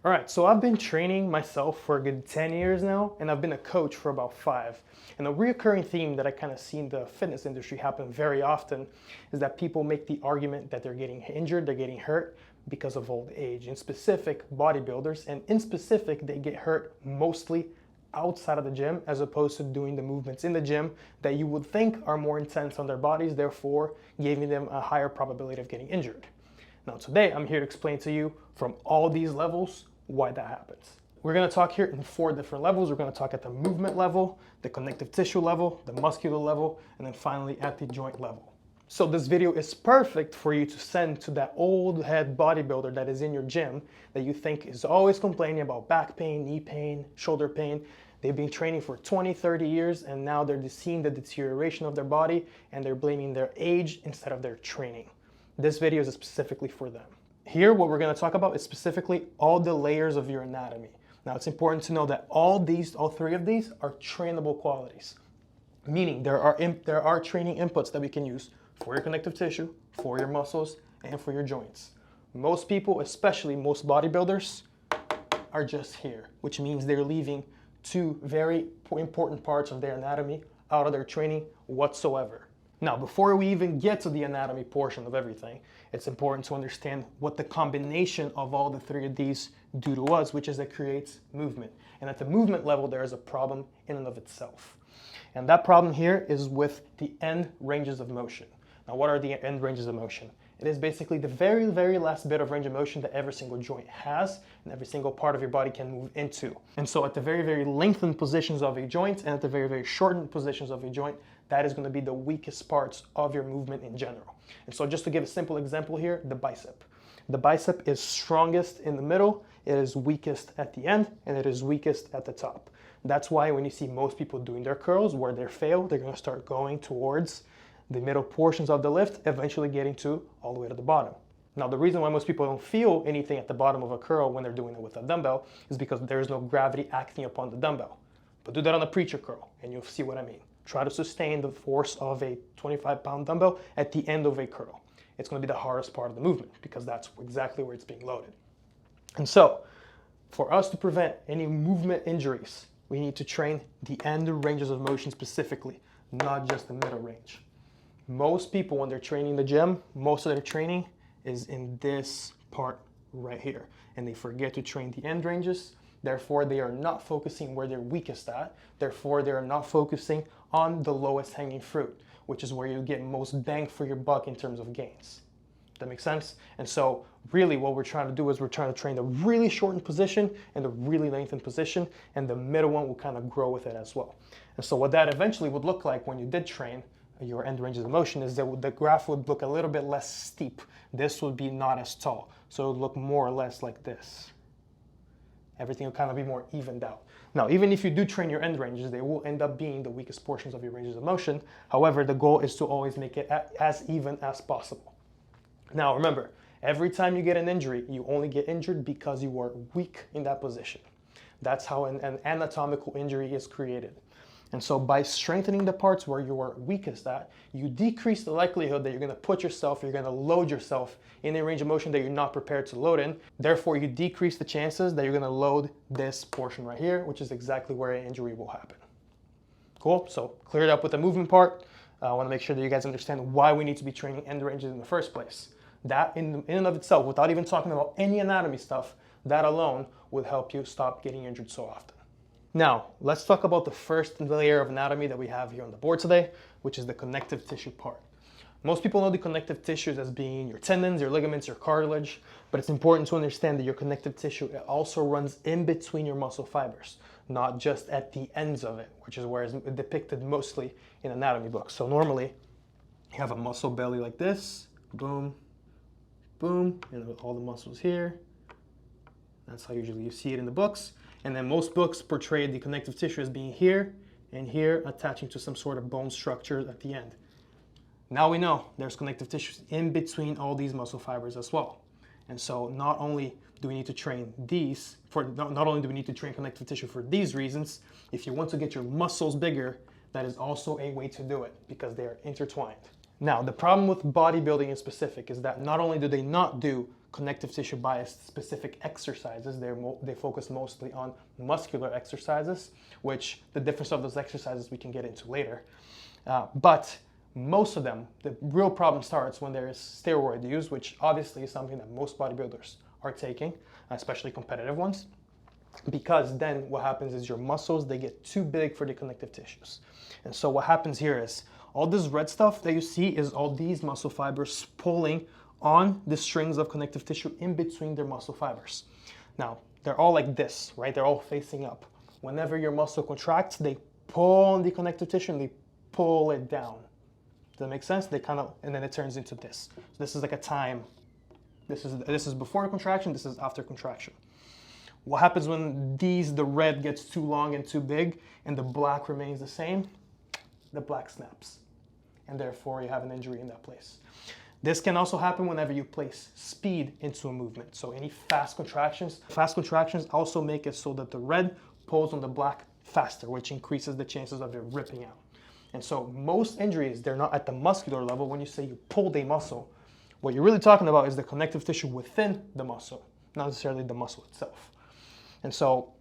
All right, so I've been training myself for a good 10 years now, and I've been a coach for about 5. And a reoccurring theme that I kind of see in the fitness industry happen very often is that people make the argument that they're getting injured, they're getting hurt because of old age. In specific, bodybuilders, and in specific, they get hurt mostly outside of the gym as opposed to doing the movements in the gym that you would think are more intense on their bodies, therefore giving them a higher probability of getting injured. Now today, I'm here to explain to you from all these levels why that happens. We're going to talk here in 4 different levels. We're going to talk at the movement level, the connective tissue level, the muscular level, and then finally at the joint level. So this video is perfect for you to send to that old head bodybuilder that is in your gym that you think is always complaining about back pain, knee pain, shoulder pain. They've been training for 20, 30 years and now they're seeing the deterioration of their body and they're blaming their age instead of their training. This video is specifically for them. Here, what we're going to talk about is specifically all the layers of your anatomy. Now, it's important to know that all 3 of these are trainable qualities, meaning there are training inputs that we can use for your connective tissue, for your muscles, and for your joints. Most people, especially most bodybuilders, are just here, which means they're leaving 2 very important parts of their anatomy out of their training whatsoever. Now, before we even get to the anatomy portion of everything, it's important to understand what the combination of all the 3 of these do to us, which is it creates movement. And at the movement level, there is a problem in and of itself. And that problem here is with the end ranges of motion. Now, what are the end ranges of motion? It is basically the very, very last bit of range of motion that every single joint has and every single part of your body can move into. And so at the very, very lengthened positions of a joint and at the very, very shortened positions of a joint, that is going to be the weakest parts of your movement in general. And so just to give a simple example here, the bicep. The bicep is strongest in the middle, it is weakest at the end, and it is weakest at the top. That's why when you see most people doing their curls, where they fail, they're going to start going towards the middle portions of the lift, eventually getting to all the way to the bottom. Now, the reason why most people don't feel anything at the bottom of a curl when they're doing it with a dumbbell is because there is no gravity acting upon the dumbbell. But do that on a preacher curl, and you'll see what I mean. Try to sustain the force of a 25-pound dumbbell at the end of a curl. It's going to be the hardest part of the movement because that's exactly where it's being loaded. And so, for us to prevent any movement injuries, we need to train the end ranges of motion specifically, not just the middle range. Most people, when they're training in the gym, most of their training is in this part right here. And they forget to train the end ranges. Therefore, they are not focusing where they're weakest at. Therefore, they are not focusing on the lowest hanging fruit, which is where you get most bang for your buck in terms of gains. That makes sense? And so really what we're trying to do is we're trying to train the really shortened position and the really lengthened position, and the middle one will kind of grow with it as well. And so what that eventually would look like when you did train your end ranges of motion is that the graph would look a little bit less steep. This would be not as tall. So it would look more or less like this. Everything will kind of be more evened out. Now, even if you do train your end ranges, they will end up being the weakest portions of your ranges of motion. However, the goal is to always make it as even as possible. Now, remember, every time you get an injury, you only get injured because you are weak in that position. That's how an anatomical injury is created. And so by strengthening the parts where you are weakest at, you decrease the likelihood that you're going to put yourself, you're going to load yourself in a range of motion that you're not prepared to load in. Therefore, you decrease the chances that you're going to load this portion right here, which is exactly where an injury will happen. Cool? So cleared up with the movement part. I want to make sure that you guys understand why we need to be training end ranges in the first place. That in and of itself, without even talking about any anatomy stuff, that alone would help you stop getting injured so often. Now, let's talk about the first layer of anatomy that we have here on the board today, which is the connective tissue part. Most people know the connective tissues as being your tendons, your ligaments, your cartilage, but it's important to understand that your connective tissue also runs in between your muscle fibers, not just at the ends of it, which is where it's depicted mostly in anatomy books. So normally, you have a muscle belly like this, boom, boom, and with all the muscles here. That's how usually you see it in the books. And then most books portray the connective tissue as being here and here, attaching to some sort of bone structure at the end. Now we know there's connective tissues in between all these muscle fibers as well. And so not only do we need to train not only do we need to train connective tissue for these reasons, if you want to get your muscles bigger, that is also a way to do it because they are intertwined. Now, the problem with bodybuilding in specific is that not only do they not do connective tissue biased specific exercises. They focus mostly on muscular exercises, which the difference of those exercises we can get into later. But most of them, the real problem starts when there is steroid use, which obviously is something that most bodybuilders are taking, especially competitive ones. Because then what happens is your muscles, they get too big for the connective tissues. And so what happens here is all this red stuff that you see is all these muscle fibers pulling on the strings of connective tissue in between their muscle fibers. Now, they're all like this, right? They're all facing up. Whenever your muscle contracts, they pull on the connective tissue and they pull it down. Does that make sense? They kind of, and then it turns into this. So this is like a time. This is before contraction, this is after contraction. What happens when the red gets too long and too big and the black remains the same? The black snaps. And therefore you have an injury in that place. This can also happen whenever you place speed into a movement. So any fast contractions also make it so that the red pulls on the black faster, which increases the chances of it ripping out. And so most injuries, they're not at the muscular level. When you say you pulled a muscle, what you're really talking about is the connective tissue within the muscle, not necessarily the muscle itself. And so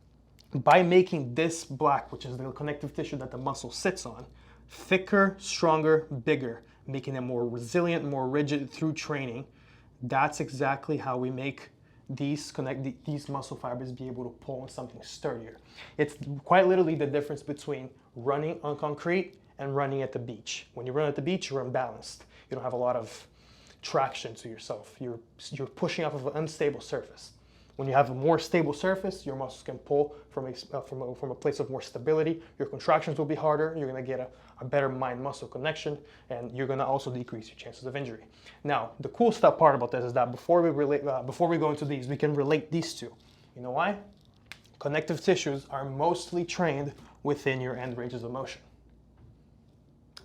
by making this black, which is the connective tissue that the muscle sits on, thicker, stronger, bigger, making it more resilient, more rigid through training, that's exactly how we make these muscle fibers be able to pull on something sturdier. It's quite literally the difference between running on concrete and running at the beach. When you run at the beach, you're unbalanced. You don't have a lot of traction to yourself. You're pushing off of an unstable surface. When you have a more stable surface, your muscles can pull from a place of more stability. Your contractions will be harder. You're going to get a better mind-muscle connection, and you're going to also decrease your chances of injury. Now, the cool stuff part about this is that before we go into these, we can relate these two. You know why? Connective tissues are mostly trained within your end ranges of motion.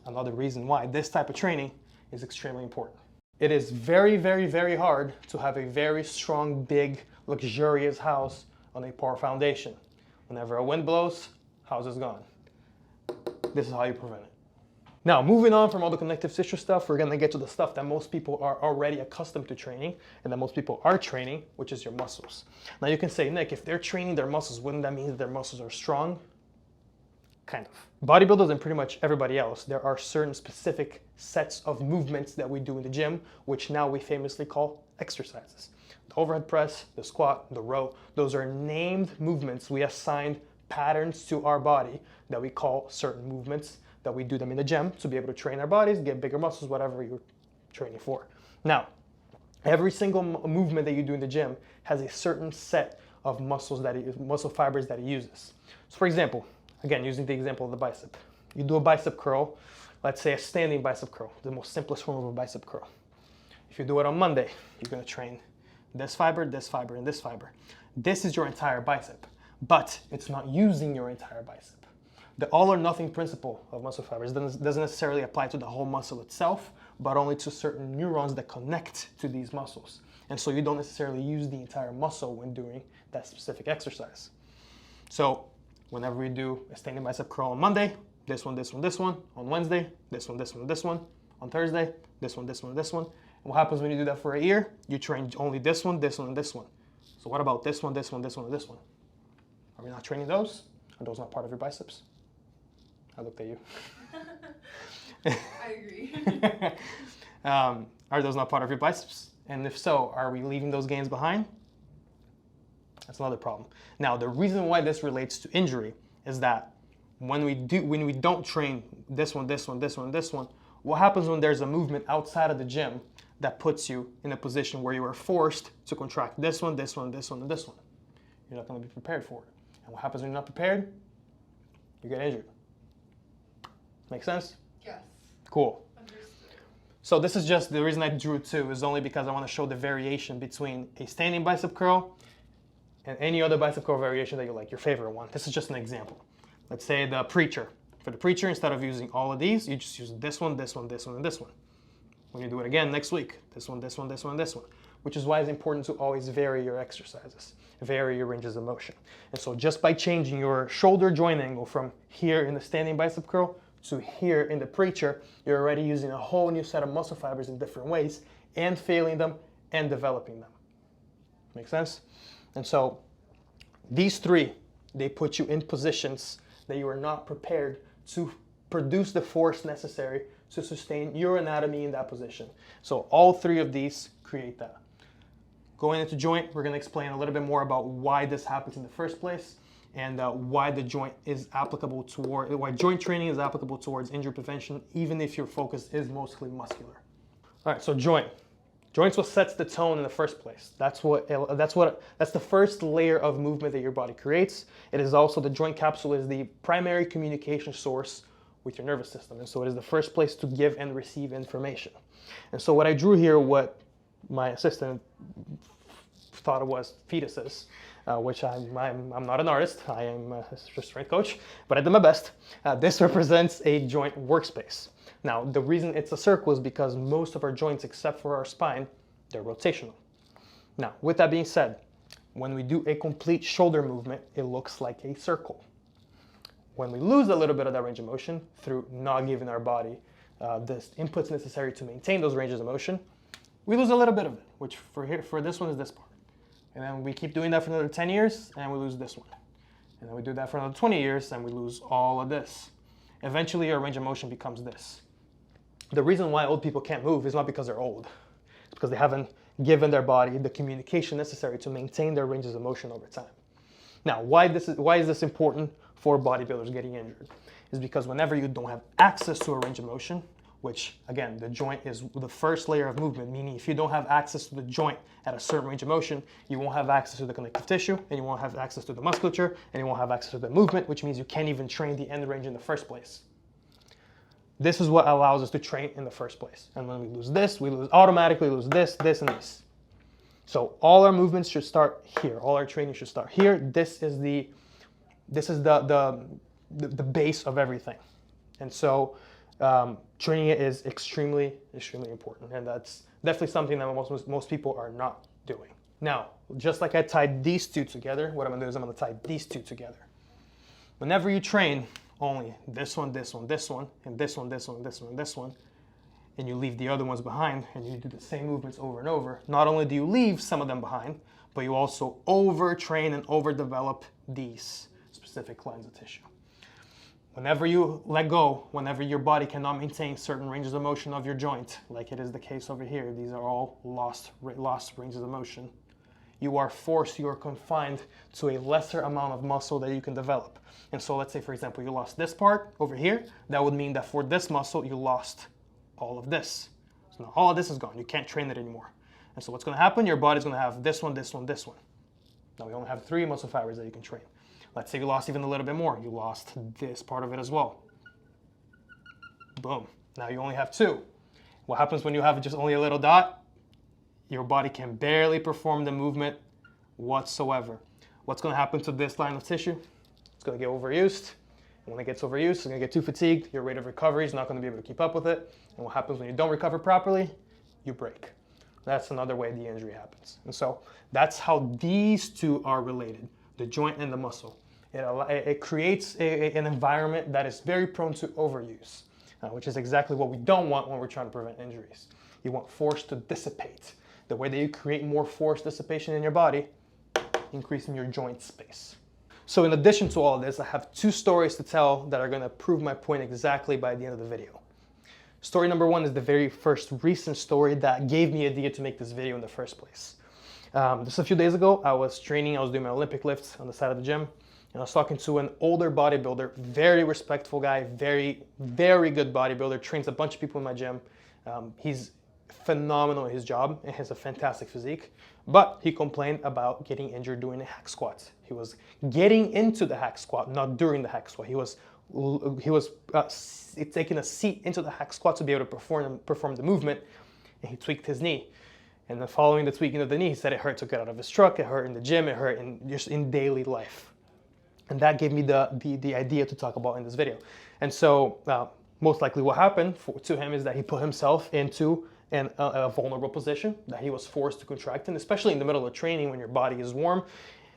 Another reason why this type of training is extremely important. It is very, very, very hard to have a very strong, big, luxurious house on a poor foundation. Whenever a wind blows, house is gone. This is how you prevent it. Now, moving on from all the connective tissue stuff, we're gonna get to the stuff that most people are already accustomed to training and that most people are training, which is your muscles. Now you can say, Nick, if they're training their muscles, wouldn't that mean that their muscles are strong? Kind of. Bodybuilders and pretty much everybody else, there are certain specific sets of movements that we do in the gym, which now we famously call exercises. The overhead press, the squat, the row, those are named movements. We assigned patterns to our body that we call certain movements, that we do them in the gym to be able to train our bodies, get bigger muscles, whatever you're training for. Now, every single movement that you do in the gym has a certain set of muscle fibers that it uses. So for example, again, using the example of the bicep, you do a bicep curl, let's say a standing bicep curl, the most simplest form of a bicep curl. If you do it on Monday, you're going to train this fiber, and this fiber. This is your entire bicep, but it's not using your entire bicep. The all or nothing principle of muscle fibers doesn't necessarily apply to the whole muscle itself, but only to certain neurons that connect to these muscles. And so you don't necessarily use the entire muscle when doing that specific exercise. So whenever we do a standing bicep curl on Monday, this one, this one, this one. On Wednesday, this one, this one, this one. On Thursday, this one, this one, this one. And what happens when you do that for a year? You train only this one, this one, and this one. So what about this one, this one, this one, and this one? Are we not training those? Are those not part of your biceps? I looked at you. I agree. Are those not part of your biceps? And if so, are we leaving those gains behind? That's another problem. Now, the reason why this relates to injury is that when we don't train this one, this one, this one, this one, what happens when there's a movement outside of the gym that puts you in a position where you are forced to contract this one, this one, this one, and this one? You're not going to be prepared for it. And what happens when you're not prepared? You get injured. Make sense? Yes. Cool. Understood. So this is just the reason I drew two is only because I want to show the variation between a standing bicep curl and any other bicep curl variation that you like, your favorite one. This is just an example. Let's say the preacher. For the preacher, instead of using all of these, you just use this one, this one, this one, and this one. When you do it again next week, this one, this one, this one, and this one. Which is why it's important to always vary your exercises, vary your ranges of motion. And so just by changing your shoulder joint angle from here in the standing bicep curl to here in the preacher, you're already using a whole new set of muscle fibers in different ways and failing them and developing them. Make sense? And so these three, they put you in positions that you are not prepared to produce the force necessary to sustain your anatomy in that position. So all three of these create that. Going into joint, we're going to explain a little bit more about why this happens in the first place, and why the joint is applicable toward, why joint training is applicable towards injury prevention, even if your focus is mostly muscular. All right, so joint. Joint's what sets the tone in the first place. That's the first layer of movement that your body creates. It is also, the joint capsule is the primary communication source with your nervous system. And so it is the first place to give and receive information. And so what I drew here, what my assistant thought it was fetuses, which I'm not an artist, I am a strength coach, but I did my best. This represents a joint workspace. Now, the reason it's a circle is because most of our joints, except for our spine, they're rotational. Now, with that being said, when we do a complete shoulder movement, it looks like a circle. When we lose a little bit of that range of motion through not giving our body the inputs necessary to maintain those ranges of motion, we lose a little bit of it, which for this one is this part. And then we keep doing that for another 10 years, and we lose this one. And then we do that for another 20 years, and we lose all of this. Eventually, our range of motion becomes this. The reason why old people can't move is not because they're old. It's because they haven't given their body the communication necessary to maintain their ranges of motion over time. Now, why is this important for bodybuilders getting injured? Is because whenever you don't have access to a range of motion, which again, the joint is the first layer of movement, meaning if you don't have access to the joint at a certain range of motion, you won't have access to the connective tissue, and you won't have access to the musculature, and you won't have access to the movement, which means you can't even train the end range in the first place. This is what allows us to train in the first place. And when we lose this, we automatically lose this, this, and this. So all our movements should start here. All our training should start here. This is the base of everything. And so training it is extremely, extremely important. And that's definitely something that most people are not doing. Now, just like I tied these two together, what I'm gonna do is I'm gonna tie these two together. Whenever you train only this one, this one, this one, and this one, this one, this one, and this one, and you leave the other ones behind, and you do the same movements over and over, not only do you leave some of them behind, but you also overtrain and overdevelop these specific lines of tissue. Whenever you let go, whenever your body cannot maintain certain ranges of motion of your joint, like it is the case over here, these are all lost ranges of motion, you are confined to a lesser amount of muscle that you can develop. And so let's say, for example, you lost this part over here, that would mean that for this muscle, you lost all of this. So now all of this is gone, you can't train it anymore. And so what's gonna happen? Your body's gonna have this one, this one, this one. Now we only have 3 muscle fibers that you can train. Let's say you lost even a little bit more. You lost this part of it as well. Boom. Now you only have 2. What happens when you have just only a little dot? Your body can barely perform the movement whatsoever. What's going to happen to this line of tissue? It's going to get overused. And when it gets overused, it's going to get too fatigued. Your rate of recovery is not going to be able to keep up with it. And what happens when you don't recover properly? You break. That's another way the injury happens. And so that's how these two are related, the joint and the muscle. It creates an environment that is very prone to overuse, which is exactly what we don't want when we're trying to prevent injuries. You want force to dissipate. The way that you create more force dissipation in your body, increasing your joint space. So in addition to all of this, I have 2 stories to tell that are going to prove my point exactly by the end of the video. Story number 1 is the very first recent story that gave me the idea to make this video in the first place. Just a few days ago, I was training, I was doing my Olympic lifts on the side of the gym, and I was talking to an older bodybuilder, very respectful guy, very, very good bodybuilder, trains a bunch of people in my gym. He's phenomenal at his job and has a fantastic physique, but he complained about getting injured doing the hack squats. He was getting into the hack squat, not during the hack squat. He was taking a seat into the hack squat to be able to perform the movement, and he tweaked his knee. And then following the tweaking of the knee, he said it hurt to get out of his truck, it hurt in the gym, it hurt just in daily life. And that gave me the idea to talk about in this video. And so most likely what happened to him is that he put himself into a vulnerable position that he was forced to contract in, especially in the middle of training when your body is warm.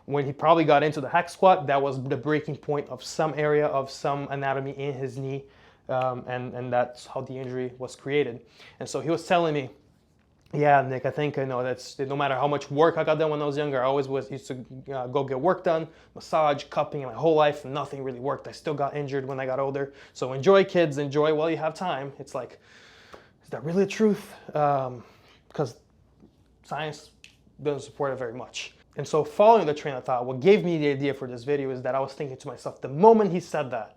When he probably got into the hack squat, that was the breaking point of some area of some anatomy in his knee, and that's how the injury was created. And so he was telling me Yeah, Nick, I think I know that's no matter how much work I got done when I was younger, I always used to go get work done, massage, cupping, and my whole life, nothing really worked. I still got injured when I got older. So enjoy, kids, enjoy while you have time. It's like, is that really the truth? Because science doesn't support it very much. And so following the train of thought, what gave me the idea for this video is that I was thinking to myself, the moment he said that,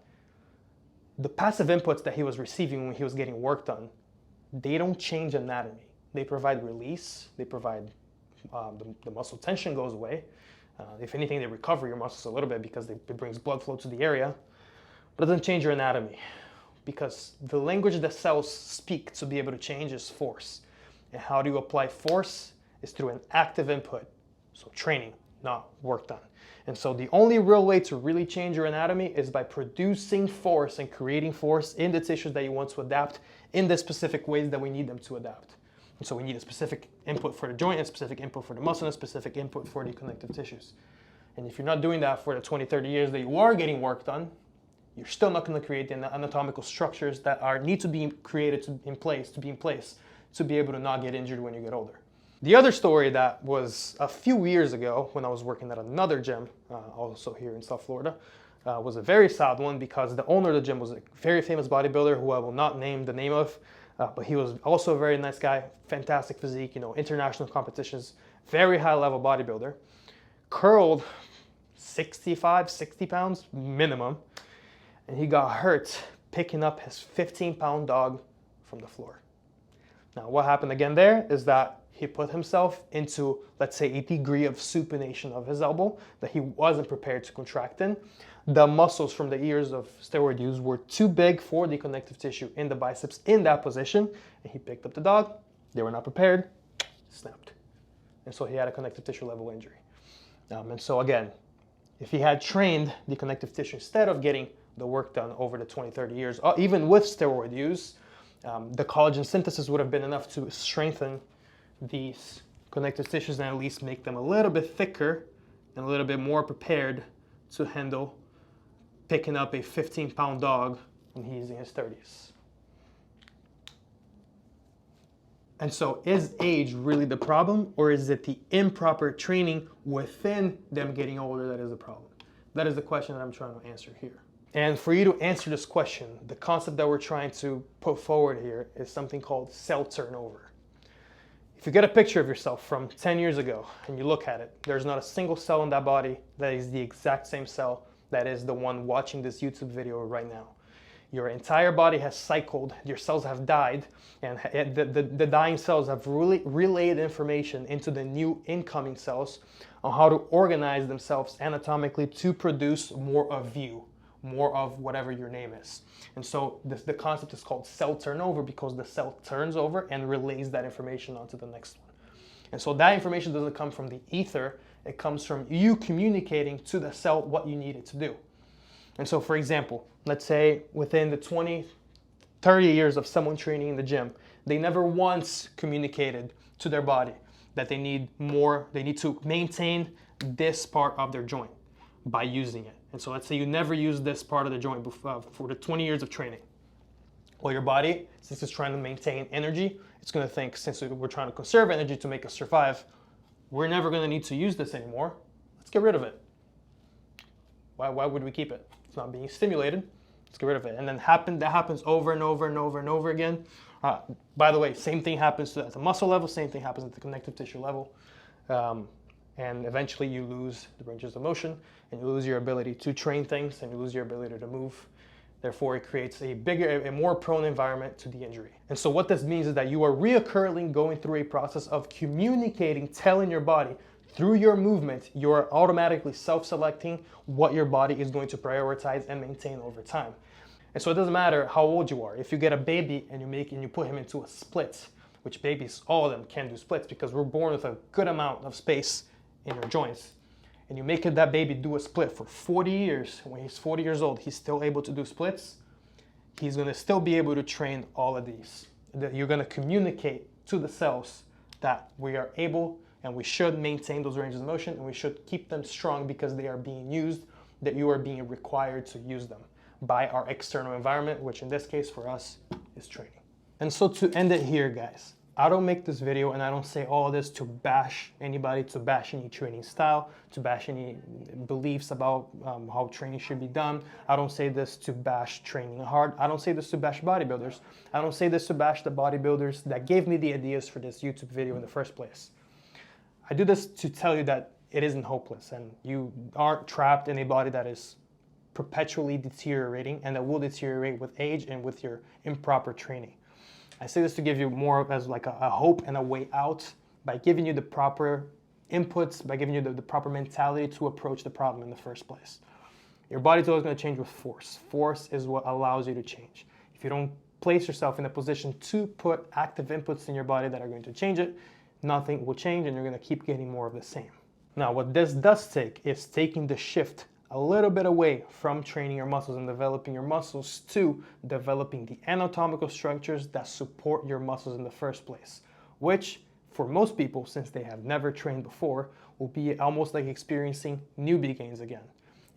the passive inputs that he was receiving when he was getting work done, they don't change anatomy. They provide release, they provide, the muscle tension goes away. If anything, they recover your muscles a little bit because it brings blood flow to the area, but it doesn't change your anatomy because the language that cells speak to be able to change is force. And how do you apply force? Is through an active input, so training, not work done. And so the only real way to really change your anatomy is by producing force and creating force in the tissues that you want to adapt in the specific ways that we need them to adapt. And so we need a specific input for the joint, a specific input for the muscle, and a specific input for the connective tissues. And if you're not doing that for the 20, 30 years that you are getting work done, you're still not going to create the anatomical structures that need to be created to be in place to be able to not get injured when you get older. The other story that was a few years ago when I was working at another gym, also here in South Florida, was a very sad one because the owner of the gym was a very famous bodybuilder who I will not name the name of, but he was also a very nice guy, fantastic physique, international competitions, very high level bodybuilder, curled 65, 60 pounds minimum, and he got hurt picking up his 15-pound dog from the floor. Now, what happened again there is that he put himself into, let's say, a degree of supination of his elbow that he wasn't prepared to contract in. The muscles from the years of steroid use were too big for the connective tissue in the biceps in that position, and he picked up the dog. They were not prepared, snapped. And so he had a connective tissue level injury. And so again, if he had trained the connective tissue instead of getting the work done over the 20, 30 years, even with steroid use, the collagen synthesis would have been enough to strengthen these connective tissues and at least make them a little bit thicker and a little bit more prepared to handle picking up a 15-pound dog when he's in his 30s. And so is age really the problem, or is it the improper training within them getting older that is the problem? That is the question that I'm trying to answer here. And for you to answer this question, the concept that we're trying to put forward here is something called cell turnover. If you get a picture of yourself from 10 years ago and you look at it, there's not a single cell in that body that is the exact same cell that is the one watching this YouTube video right now. Your entire body has cycled, your cells have died, and the dying cells have really relayed information into the new incoming cells on how to organize themselves anatomically to produce more of you, more of whatever your name is. And so the concept is called cell turnover because the cell turns over and relays that information onto the next one. And so that information doesn't come from the ether, it comes from you communicating to the cell what you need it to do. And so, for example, let's say within the 20, 30 years of someone training in the gym, they never once communicated to their body that they need to maintain this part of their joint by using it. And so let's say you never use this part of the joint for the 20 years of training. Well, your body, since it's trying to maintain energy, it's going to think, since we're trying to conserve energy to make us survive, we're never going to need to use this anymore. Let's get rid of it. Why would we keep it? It's not being stimulated. Let's get rid of it. And then that happens over and over and over and over again. By the way, same thing happens at the muscle level, same thing happens at the connective tissue level. And eventually you lose the ranges of motion and you lose your ability to train things and you lose your ability to move. Therefore, it creates a more prone environment to the injury. And so what this means is that you are reoccurring going through a process of communicating, telling your body through your movement, you're automatically self-selecting what your body is going to prioritize and maintain over time. And so it doesn't matter how old you are. If you get a baby and you put him into a split, which babies, all of them can do splits because we're born with a good amount of space in your joints, and you make that baby do a split for 40 years, when he's 40 years old, he's still able to do splits, he's going to still be able to train all of these. You're going to communicate to the cells that we are able and we should maintain those ranges of motion and we should keep them strong because they are being used, that you are being required to use them by our external environment, which in this case for us is training. And so to end it here, guys, I don't make this video and I don't say all of this to bash anybody, to bash any training style, to bash any beliefs about how training should be done. I don't say this to bash training hard. I don't say this to bash bodybuilders. I don't say this to bash the bodybuilders that gave me the ideas for this YouTube video in the first place. I do this to tell you that it isn't hopeless and you aren't trapped in a body that is perpetually deteriorating and that will deteriorate with age and with your improper training. I say this to give you more as like a hope and a way out by giving you the proper inputs, by giving you the proper mentality to approach the problem in the first place. Your body's always going to change with force. Force is what allows you to change. If you don't place yourself in a position to put active inputs in your body that are going to change it, nothing will change and you're going to keep getting more of the same. Now, what this does take is taking the shift a little bit away from training your muscles and developing your muscles to developing the anatomical structures that support your muscles in the first place, which for most people, since they have never trained before, will be almost like experiencing newbie gains again.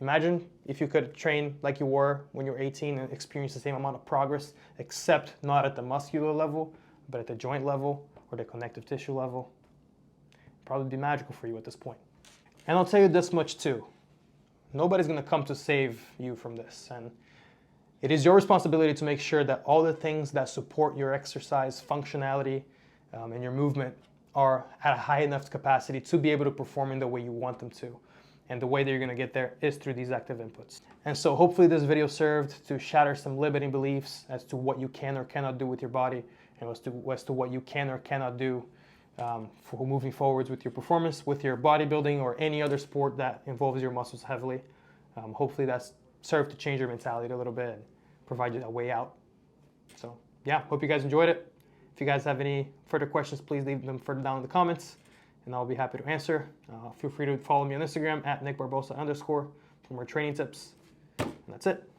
Imagine if you could train like you were when you were 18 and experience the same amount of progress, except not at the muscular level, but at the joint level or the connective tissue level. It'd probably be magical for you at this point. And I'll tell you this much too. Nobody's going to come to save you from this. And it is your responsibility to make sure that all the things that support your exercise functionality and your movement are at a high enough capacity to be able to perform in the way you want them to. And the way that you're going to get there is through these active inputs. And so hopefully this video served to shatter some limiting beliefs as to what you can or cannot do with your body and as to what you can or cannot do for moving forwards with your performance, with your bodybuilding or any other sport that involves your muscles heavily. Hopefully that's served to change your mentality a little bit and provide you a way out. So yeah, hope you guys enjoyed it. If you guys have any further questions, please leave them further down in the comments and I'll be happy to answer. Feel free to follow me on Instagram at @NickBarbosa_ for more training tips. And that's it.